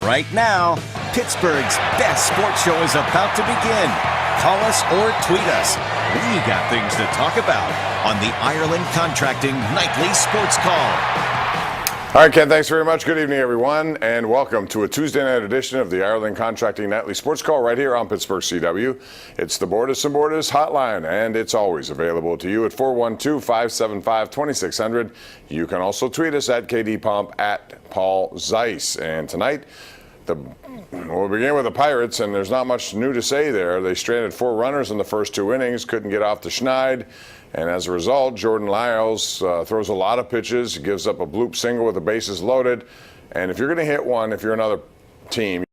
Right now, Pittsburgh's best sports show is about to begin. Call us or tweet us. We got things to talk about on the Ireland Contracting Nightly Sports Call. All right, Ken, thanks very much. Good evening, everyone, and welcome to a Tuesday night edition of the Ireland Contracting Nightly Sports Call right here on Pittsburgh CW. It's the Bordas and Bordas hotline, and it's always available to you at 412-575-2600. You can also tweet us at KDPomp, at Paul Zeiss. And tonight, we'll begin with the Pirates, and there's not much new to say there. They stranded 4 runners in the first 2 innings, couldn't get off the schneid. And as a result, Jordan Lyles throws a lot of pitches, gives up a bloop single with the bases loaded. And if you're going to hit one, if you're another team, in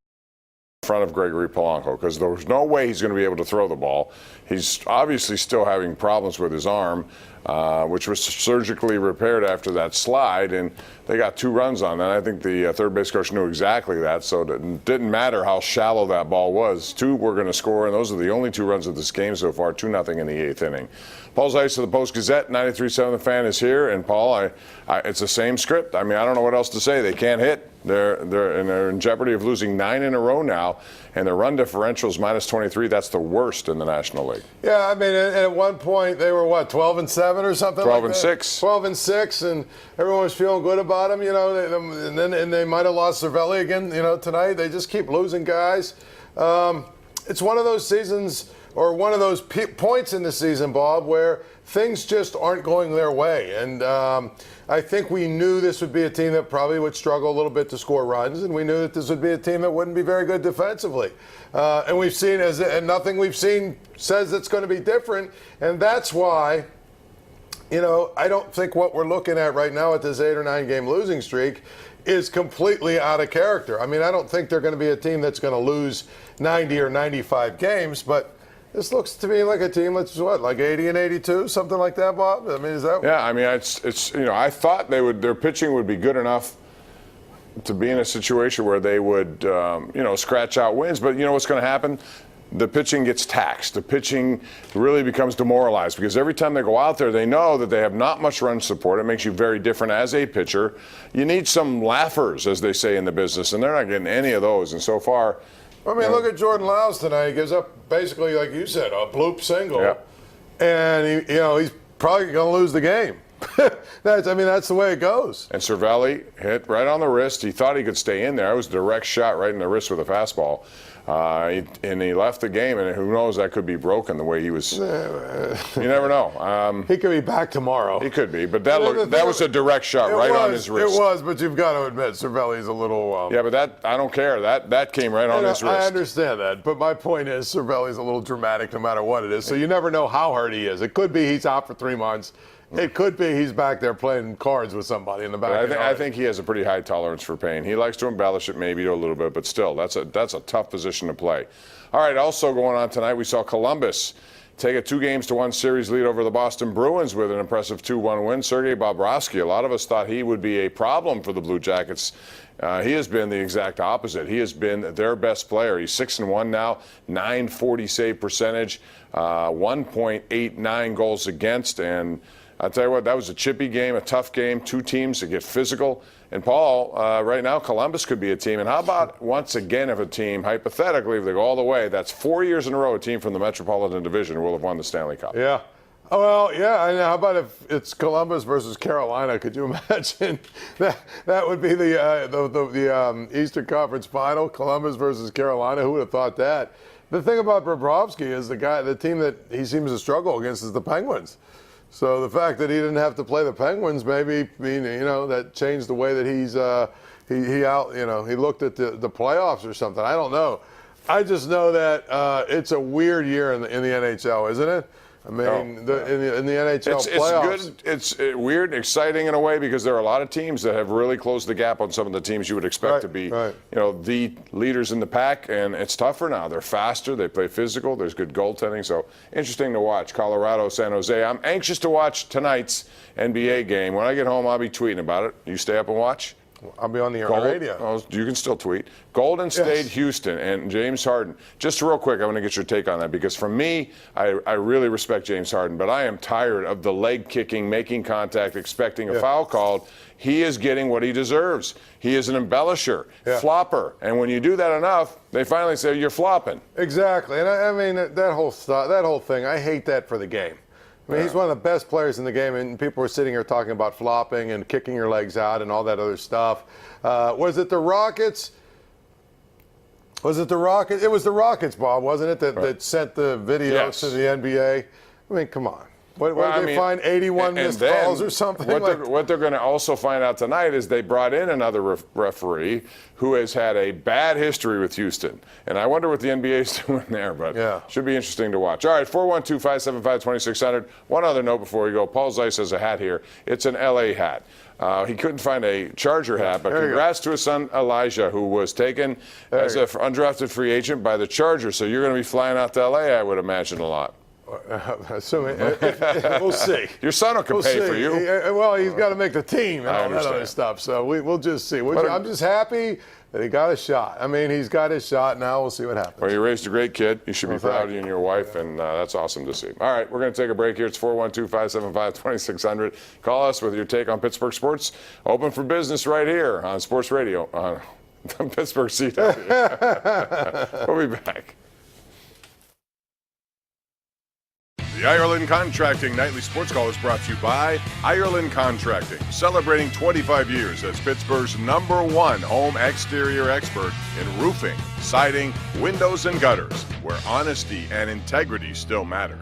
front of Gregory Polanco, because there's no way he's going to be able to throw the ball. He's obviously still having problems with his arm, which was surgically repaired after that slide, and they got 2 runs on that. I think the third base coach knew exactly that, so it didn't matter how shallow that ball was. 2 were going to score, and those are the only 2 runs of this game so far, 2-0 in the 8th inning. Paul Zeiss of the Post-Gazette, 93.7 The Fan is here, and Paul, it's the same script. I mean, I don't know what else to say. They can't hit. They're in jeopardy of losing 9 in a row now, and their run differential is -23. That's the worst in the National League. Yeah, I mean, at one point they were 12-7 or something. 12-6. 12-6, and everyone was feeling good about them, you know. And they might have lost Cervelli again, you know, tonight. They just keep losing guys. It's one of those seasons, or one of those points in the season, Bob, where things just aren't going their way. And I think we knew this would be a team that probably would struggle a little bit to score runs, and we knew that this would be a team that wouldn't be very good defensively. And we've seen, and nothing we've seen says it's going to be different. And that's why, you know, I don't think what we're looking at right now at this 8 or 9 game losing streak is completely out of character. I mean, I don't think they're going to be a team that's going to lose 90 or 95 games, but this looks to me like a team that's like 80 and 82, something like that, Bob? I mean, is that? Yeah, I mean, it's you know, I thought their pitching would be good enough to be in a situation where they would, you know, scratch out wins. But you know what's going to happen? The pitching gets taxed. The pitching really becomes demoralized because every time they go out there, they know that they have not much run support. It makes you very different as a pitcher. You need some laughers, as they say in the business, and they're not getting any of those. And so far, I mean, look at Jordan Lyles tonight. He gives up basically, like you said, a bloop single, and he's probably going to lose the game. That's the way it goes. And Cervelli hit right on the wrist. He thought he could stay in there. It was a direct shot right in the wrist with a fastball. And he left the game, and who knows, that could be broken the way he was. You never know. He could be back tomorrow. He could be, but that was a direct shot right on his wrist. It was, but you've got to admit, Cervelli's a little. Yeah, but I don't care. That came right on his wrist. I understand that, but my point is, Cervelli's a little dramatic no matter what it is. So you never know how hurt he is. It could be he's out for 3 months. It could be he's back there playing cards with somebody in the back. I think he has a pretty high tolerance for pain. He likes to embellish it maybe a little bit, but still, that's a tough position to play. All right, also going on tonight, we saw Columbus take a 2-1 series lead over the Boston Bruins with an impressive 2-1 win. Sergei Bobrovsky, a lot of us thought he would be a problem for the Blue Jackets. He has been the exact opposite. He has been their best player. He's 6-1 now, .940 save percentage, 1.89 goals against, and I'll tell you what, that was a chippy game, a tough game, 2 teams that get physical. And Paul, right now, Columbus could be a team. And how about once again if a team, hypothetically, if they go all the way, that's 4 years in a row a team from the Metropolitan Division will have won the Stanley Cup. Yeah. Oh, well, yeah. And how about if it's Columbus versus Carolina? Could you imagine? That would be the Eastern Conference Final, Columbus versus Carolina. Who would have thought that? The thing about Bobrovsky is the team that he seems to struggle against is the Penguins. So the fact that he didn't have to play the Penguins maybe that changed the way that he looked at the playoffs or something. I don't know. I just know that it's a weird year in the NHL, isn't it? I mean, in the NHL playoffs. It's good. It's weird and exciting in a way because there are a lot of teams that have really closed the gap on some of the teams you would expect to be, the leaders in the pack. And it's tougher now. They're faster. They play physical. There's good goaltending. So interesting to watch. Colorado, San Jose. I'm anxious to watch tonight's NBA game. When I get home, I'll be tweeting about it. You stay up and watch? I'll be on the radio. Oh, you can still tweet. Golden State, Houston, and James Harden. Just real quick, I want to get your take on that because for me, I really respect James Harden, but I am tired of the leg kicking, making contact, expecting a foul called. He is getting what he deserves. He is an embellisher, flopper, and when you do that enough, they finally say you're flopping. Exactly, and I mean that whole thing. I hate that for the game. I mean, he's one of the best players in the game, and people are sitting here talking about flopping and kicking your legs out and all that other stuff. Was it the Rockets? Was it the Rockets? It was the Rockets, Bob, wasn't it, that sent the videos to the NBA? I mean, come on. What did they find? 81 missed calls or something? What they're going to also find out tonight is they brought in another referee who has had a bad history with Houston. And I wonder what the NBA is doing there, but should be interesting to watch. All right, 412-575-2600. One other note before we go. Paul Zeise has a hat here. It's an LA hat. He couldn't find a Charger hat, but congrats to his son Elijah, who was taken as an undrafted free agent by the Chargers. So you're going to be flying out to LA, I would imagine, a lot. Assuming, we'll see. Your son will pay for you. Well, he's got to make the team and all that other stuff. So we'll just see. I'm just happy that he got a shot. I mean, he's got his shot. Now we'll see what happens. Well, you raised a great kid. You should be proud of you and your wife, and that's awesome to see. All right, we're going to take a break here. It's 412-575-2600. Call us with your take on Pittsburgh sports. Open for business right here on Sports Radio on Pittsburgh CW. We'll be back. The Ireland Contracting Nightly Sports Call is brought to you by Ireland Contracting, celebrating 25 years as Pittsburgh's #1 home exterior expert in roofing, siding, windows, and gutters, where honesty and integrity still matter.